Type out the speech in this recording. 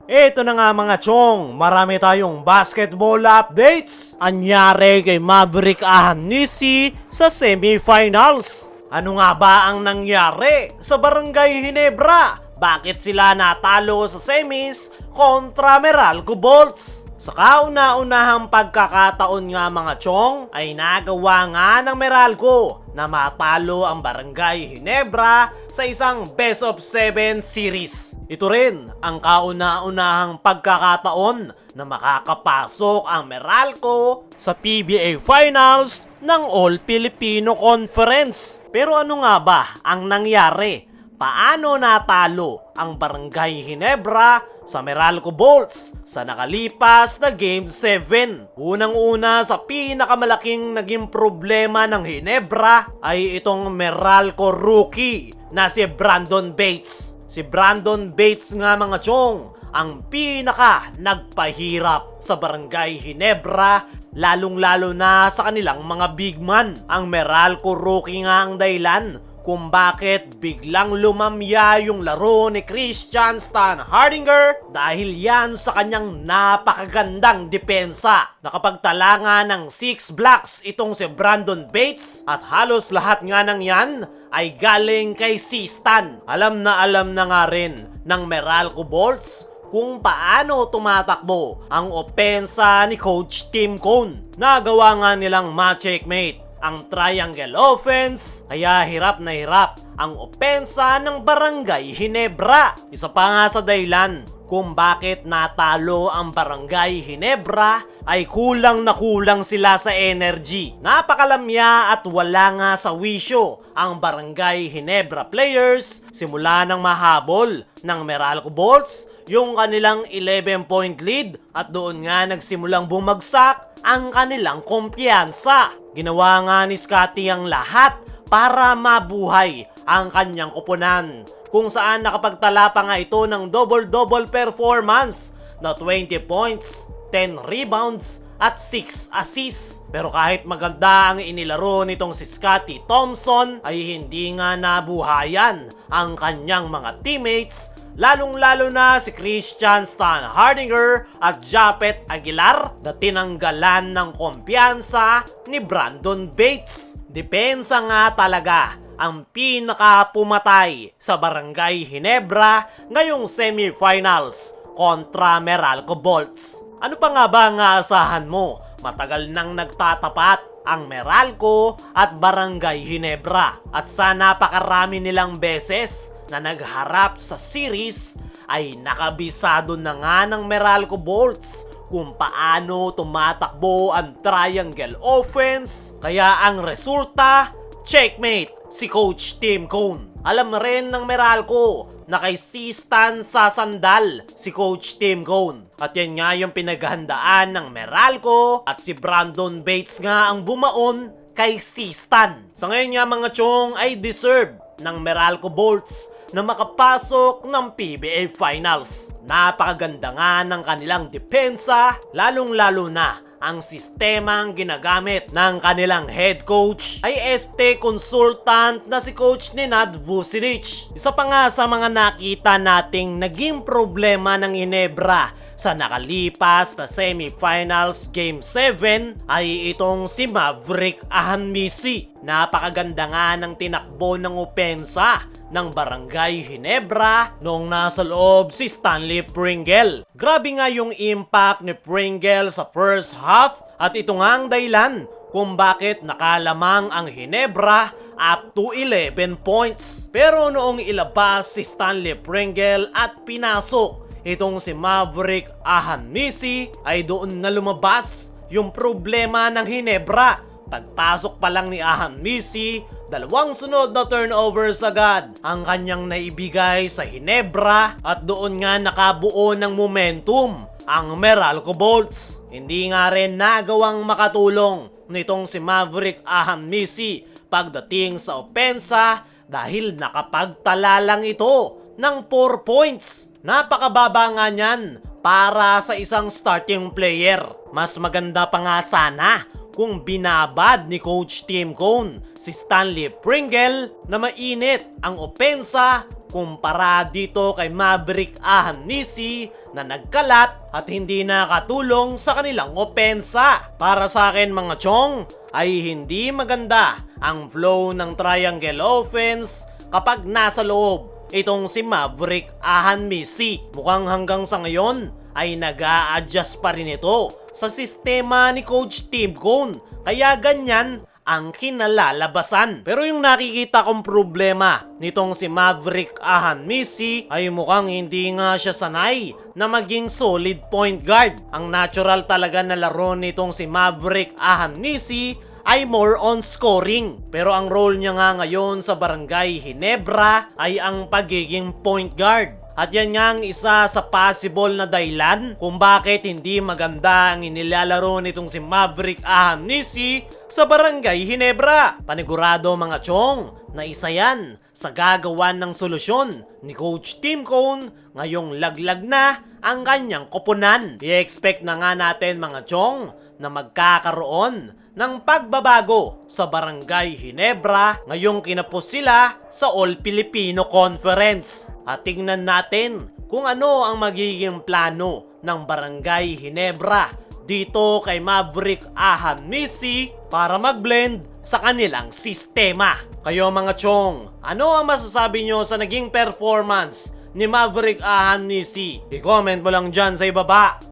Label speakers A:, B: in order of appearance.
A: Ito na nga mga chong, marami tayong basketball updates. Anyari kay Maverick Ahanisi sa semifinals. Ano nga ba ang nangyari sa Barangay Ginebra? Bakit sila natalo sa semis kontra Meralco Bolts? Sa kauna-unahang pagkakataon nga mga chong ay nagawa nga ng Meralco na matalo ang Barangay Ginebra sa isang best of 7 series. Ito rin ang kauna-unahang pagkakataon na makakapasok ang Meralco sa PBA Finals ng All-Filipino Conference. Pero ano nga ba ang nangyari? Paano natalo ang Barangay Ginebra sa Meralco Bolts sa nakalipas na Game 7? Unang-una sa pinakamalaking naging problema ng Ginebra ay itong Meralco rookie na si Brandon Bates. Si Brandon Bates nga mga chong ang pinaka nagpahirap sa Barangay Ginebra, lalong-lalo na sa kanilang mga big man. Ang Meralco rookie nga ang dahilan kung bakit biglang lumamya yung laro ni Christian Stan Hardinger dahil yan sa kanyang napakagandang depensa. Nakapagtala nga ng 6 blocks itong si Brandon Bates at halos lahat nga ng yan ay galing kay si Stan. Alam na nga rin ng Meralco Bolts kung paano tumatakbo ang opensa ni Coach Tim Cone. Nagawa nga nilang ma-checkmate ang triangle offense, kaya hirap na hirap ang opensa ng Barangay Ginebra. Isa pa nga sa dahilan kung bakit natalo ang Barangay Ginebra ay kulang na kulang sila sa energy. Napakalamya at wala nga sa wisyo ang Barangay Ginebra players simula ng mahabol ng Meralco Bolts yung kanilang 11-point lead at doon nga nagsimulang bumagsak ang kanilang kumpiyansa. Ginawa nga ni Scotty ang lahat para mabuhay ang kanyang koponan, kung saan nakapagtala pa nga ito ng double-double performance na 20 points, 10 rebounds at 6 assists. Pero kahit maganda ang inilaro nitong si Scotty Thompson ay hindi nga nabuhayan ang kanyang mga teammates, lalong-lalo na si Christian Stan Hardinger at Japet Aguilar na tinanggalan ng kumpiyansa ni Brandon Bates. Depensa nga talaga ang pinakapumatay sa Barangay Ginebra ngayong semifinals kontra Meralco Bolts. Ano pa nga ba ang aasahan mo? Matagal nang nagtatapat ang Meralco at Barangay Ginebra at sa napakarami nilang beses na nagharap sa series ay nakabisado na nga ng Meralco Bolts kung paano tumatakbo ang triangle offense. Kaya ang resulta, checkmate si Coach Tim Cone. Alam rin ng Meralco na kay si Stan sasandal si Coach Tim Cone. At yan nga yung pinaghahandaan ng Meralco at si Brandon Bates nga ang bumaon kay si Stan. Sa ngayon nga mga chong ay deserve ng Meralco Bolts na makapasok ng PBA Finals. Napakaganda nga ng kanilang depensa, lalong-lalo na ang sistemang ginagamit ng kanilang head coach ay ST consultant na si Coach Nenad Vucinic. Isa pa nga sa mga nakita nating naging problema ng Ginebra sa nakalipas na semifinals Game 7 ay itong si Maverick Ahanisi. Napakaganda nga ng tinakbo ng opensa ng Barangay Ginebra noong nasa loob si Stanley Pringle. Grabe nga yung impact ni Pringle sa first half at ito nga ang dahilan kung bakit nakalamang ang Ginebra up to 11 points. Pero noong ilabas si Stanley Pringle at pinasok itong si Maverick Ahanisi ay doon na lumabas yung problema ng Ginebra. Pagpasok pa lang ni Ahanisi, 2 sunod na turnovers agad ang kanyang naibigay sa Ginebra at doon nga nakabuo ng momentum ang Meralco Bolts. Hindi nga rin nagawang makatulong nitong si Maverick Ahanisi pagdating sa opensa dahil nakapagtala lang ito ng 4 points. Napakababa nga niyan para sa isang starting player. Mas maganda pa nga sana kung binabad ni Coach Tim Cone si Stanley Pringle na mainit ang opensa kumpara dito kay Maverick Ahanisi na nagkalat at hindi nakatulong sa kanilang opensa. Para sa akin mga chong, ay hindi maganda ang flow ng triangle offense kapag nasa loob itong si Maverick Ahanisi. Mukhang hanggang sa ngayon ay nag-a-adjust pa rin ito sa sistema ni Coach Tim Cone, kaya ganyan ang kinalalabasan. Pero yung nakikita kong problema nitong si Maverick Ahanisi ay mukhang hindi nga siya sanay na maging solid point guard. Ang natural talaga na laro nitong si Maverick Ahanisi ay more on scoring. Pero ang role niya nga ngayon sa Barangay Ginebra ay ang pagiging point guard. At yan nga ang isa sa possible na dahilan kung bakit hindi maganda ang inilalaro nitong si Maverick Ahanisi sa Barangay Ginebra. Panigurado mga chong na isa yan sa gagawan ng solusyon ni Coach Tim Cone ngayong laglag na ang kanyang koponan. I-expect na nga natin mga chong na magkakaroon ng pagbabago sa Barangay Ginebra ngayong kinapos sila sa All Filipino Conference. At tingnan natin kung ano ang magiging plano ng Barangay Ginebra dito kay Maverick Ahanisi para mag-blend sa kanilang sistema. Kayo mga chong, ano ang masasabi nyo sa naging performance ni Maverick Ahanisi? I-comment mo lang dyan sa ibaba.